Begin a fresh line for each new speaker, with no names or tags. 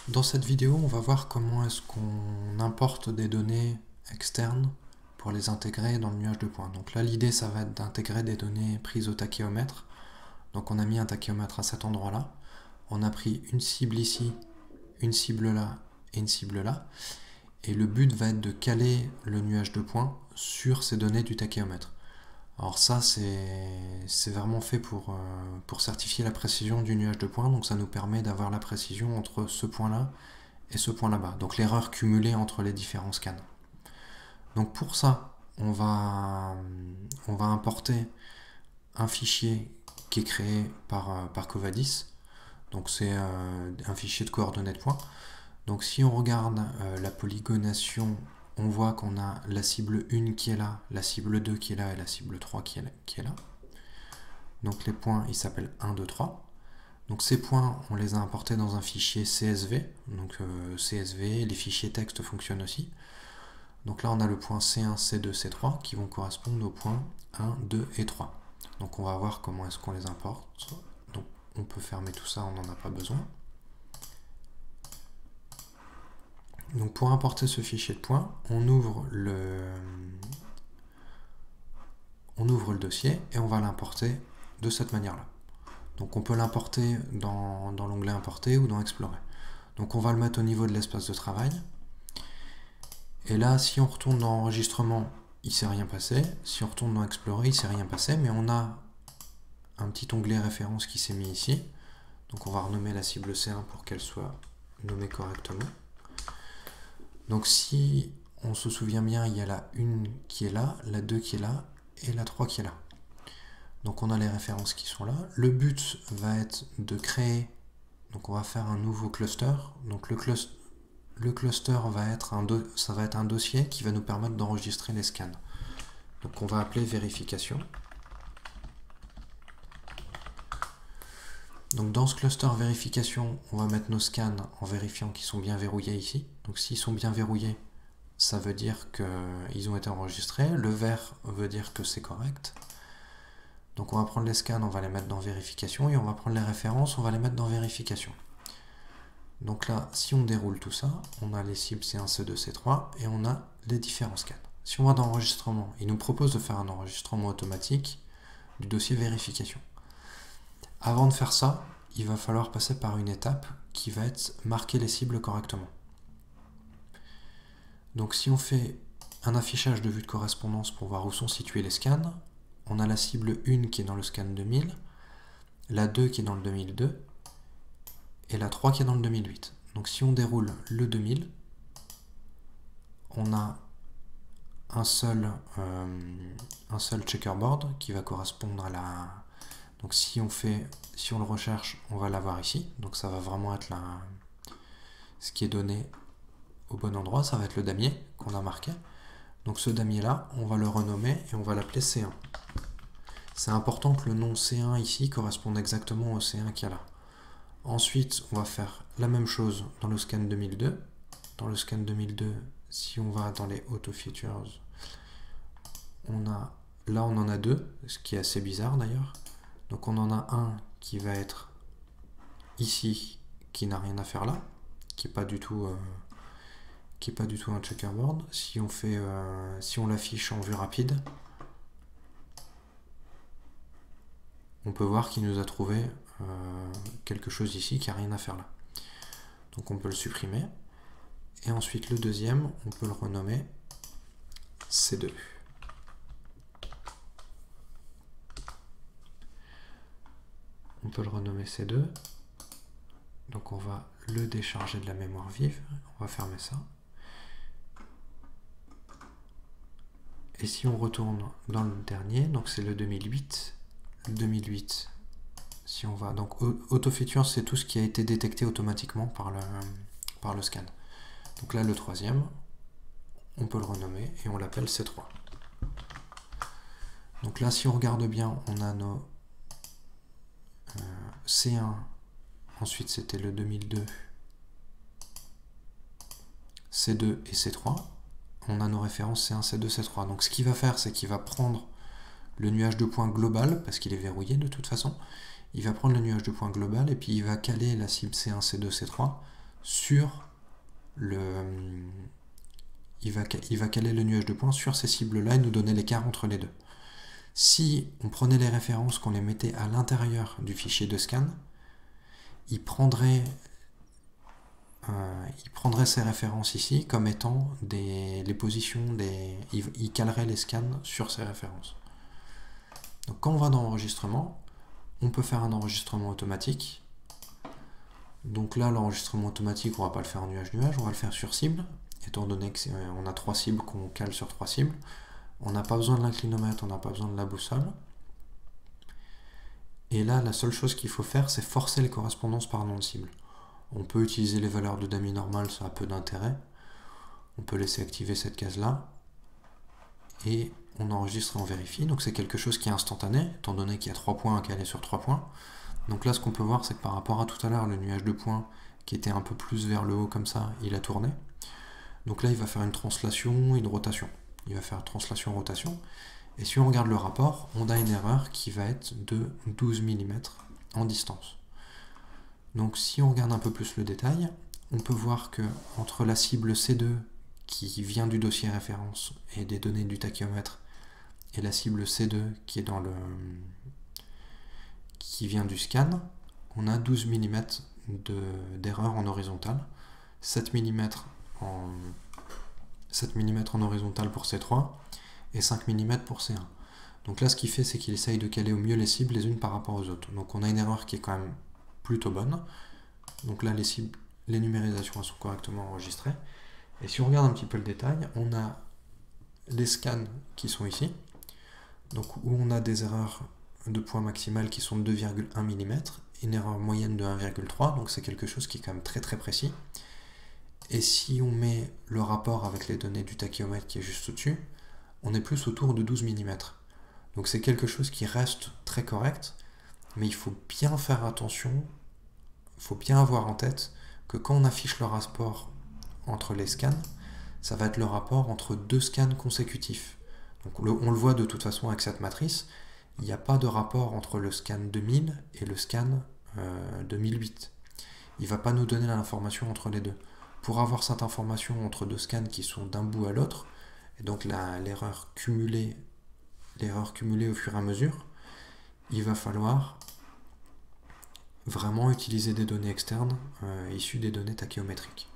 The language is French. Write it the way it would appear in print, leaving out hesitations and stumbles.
Dans cette vidéo, on va voir comment est-ce qu'on importe des données externes pour les intégrer dans le nuage de points. Donc là, l'idée, ça va être d'intégrer des données prises au tachéomètre. Donc on a mis un tachéomètre à cet endroit-là. On a pris une cible ici, une cible là et une cible là. Et le but va être de caler le nuage de points sur ces données du tachéomètre. Alors ça, c'est vraiment fait pour certifier la précision du nuage de points. Donc ça nous permet d'avoir la précision entre ce point-là et ce point là-bas. Donc l'erreur cumulée entre les différents scans. Donc pour ça, on va importer un fichier qui est créé par Covadis. Donc c'est un fichier de coordonnées de points. Donc si on regarde la polygonation, on voit qu'on a la cible 1 qui est là, la cible 2 qui est là et la cible 3 qui est là. Donc les points, ils s'appellent 1, 2, 3. Donc ces points, on les a importés dans un fichier CSV. Donc CSV, les fichiers texte fonctionnent aussi. Donc là, on a le point C1, C2, C3 qui vont correspondre aux points 1, 2 et 3. Donc on va voir comment est-ce qu'on les importe. Donc on peut fermer tout ça, on n'en a pas besoin. Donc pour importer ce fichier de points, on ouvre le dossier et on va l'importer de cette manière-là. Donc on peut l'importer dans l'onglet Importer ou dans Explorer. Donc on va le mettre au niveau de l'espace de travail. Et là, si on retourne dans Enregistrement, il ne s'est rien passé. Si on retourne dans Explorer, il ne s'est rien passé. Mais on a un petit onglet référence qui s'est mis ici. Donc on va renommer la cible C1 pour qu'elle soit nommée correctement. Donc si on se souvient bien, il y a la 1 qui est là, la 2 qui est là et la 3 qui est là. Donc on a les références qui sont là. Le but va être de créer, donc on va faire un nouveau cluster. Donc le cluster va être un dossier qui va nous permettre d'enregistrer les scans. Donc on va appeler vérification. Donc dans ce cluster vérification, on va mettre nos scans en vérifiant qu'ils sont bien verrouillés ici. Donc s'ils sont bien verrouillés, ça veut dire qu'ils ont été enregistrés. Le vert veut dire que c'est correct. Donc on va prendre les scans, on va les mettre dans vérification, et on va prendre les références, on va les mettre dans vérification. Donc là, si on déroule tout ça, on a les cibles C1, C2, C3, et on a les différents scans. Si on va dans enregistrement, il nous propose de faire un enregistrement automatique du dossier vérification. Avant de faire ça, il va falloir passer par une étape qui va être marquer les cibles correctement. Donc si on fait un affichage de vue de correspondance pour voir où sont situés les scans, on a la cible 1 qui est dans le scan 2000, la 2 qui est dans le 2002, et la 3 qui est dans le 2008. Donc si on déroule le 2000, on a un seul checkerboard qui va correspondre à la... Donc si on le recherche, on va l'avoir ici. Donc ça va vraiment être ce qui est donné au bon endroit. Ça va être le damier qu'on a marqué. Donc ce damier-là, on va le renommer et on va l'appeler C1. C'est important que le nom C1 ici corresponde exactement au C1 qu'il y a là. Ensuite, on va faire la même chose dans le scan 2002. Dans le scan 2002, si on va dans les Auto Features, là on en a deux, ce qui est assez bizarre d'ailleurs. Donc on en a un qui va être ici, qui n'a rien à faire là, qui n'est pas du tout un checkerboard. Si on l'affiche en vue rapide, on peut voir qu'il nous a trouvé quelque chose ici qui n'a rien à faire là. Donc on peut le supprimer. Et ensuite le deuxième, on peut le renommer C2. On peut le renommer C2. Donc on va le décharger de la mémoire vive. On va fermer ça. Et si on retourne dans le dernier, donc c'est le 2008. Le 2008, si on va... Donc Auto Features, c'est tout ce qui a été détecté automatiquement par le scan. Donc là, le troisième, on peut le renommer et on l'appelle C3. Donc là, si on regarde bien, on a nos C1, ensuite c'était le 2002, C2 et C3. On a nos références C1, C2, C3. Donc ce qu'il va faire, c'est qu'il va prendre le nuage de points global, parce qu'il est verrouillé de toute façon. Il va prendre le nuage de points global et puis il va caler la cible C1, C2, C3 sur le... Il va caler le nuage de points sur ces cibles-là et nous donner l'écart entre les deux. Si on prenait les références, qu'on les mettait à l'intérieur du fichier de scan, il prendrait ces références ici comme étant les positions il calerait les scans sur ces références. Donc quand on va dans enregistrement, on peut faire un enregistrement automatique. Donc là, l'enregistrement automatique, on va pas le faire en nuage-nuage, on va le faire sur cible, étant donné qu'on a 3 cibles qu'on cale sur 3 cibles. On n'a pas besoin de l'inclinomètre, on n'a pas besoin de la boussole. Et là, la seule chose qu'il faut faire, c'est forcer les correspondances par nom de cible. On peut utiliser les valeurs de demi normales, ça a peu d'intérêt. On peut laisser activer cette case-là. Et on enregistre et on vérifie. Donc c'est quelque chose qui est instantané, étant donné qu'il y a 3 points à caler sur 3 points. Donc là, ce qu'on peut voir, c'est que par rapport à tout à l'heure, le nuage de points, qui était un peu plus vers le haut comme ça, il a tourné. Donc là, il va faire une translation, une rotation. Il va faire translation-rotation. Et si on regarde le rapport, on a une erreur qui va être de 12 mm en distance. Donc si on regarde un peu plus le détail, on peut voir que entre la cible C2 qui vient du dossier référence et des données du tachyomètre et la cible C2 qui est qui vient du scan, on a 12 mm d'erreur en horizontal, 7 mm en horizontal pour C3 et 5 mm pour C1. Donc là, ce qu'il fait, c'est qu'il essaye de caler au mieux les cibles les unes par rapport aux autres. Donc on a une erreur qui est quand même plutôt bonne. Donc là, les numérisations sont correctement enregistrées. Et si on regarde un petit peu le détail, on a les scans qui sont ici, donc où on a des erreurs de points maximales qui sont de 2,1 mm, une erreur moyenne de 1,3, donc c'est quelque chose qui est quand même très très précis. Et si on met le rapport avec les données du tachyomètre qui est juste au-dessus, on est plus autour de 12 mm. Donc c'est quelque chose qui reste très correct, mais il faut bien faire attention, il faut bien avoir en tête que quand on affiche le rapport entre les scans, ça va être le rapport entre 2 scans consécutifs. Donc on le voit de toute façon avec cette matrice, il n'y a pas de rapport entre le scan 2000 et le scan 2008. Il ne va pas nous donner l'information entre les deux. Pour avoir cette information entre 2 scans qui sont d'un bout à l'autre, et donc l'erreur cumulée au fur et à mesure, il va falloir vraiment utiliser des données externes issues des données tachymétriques.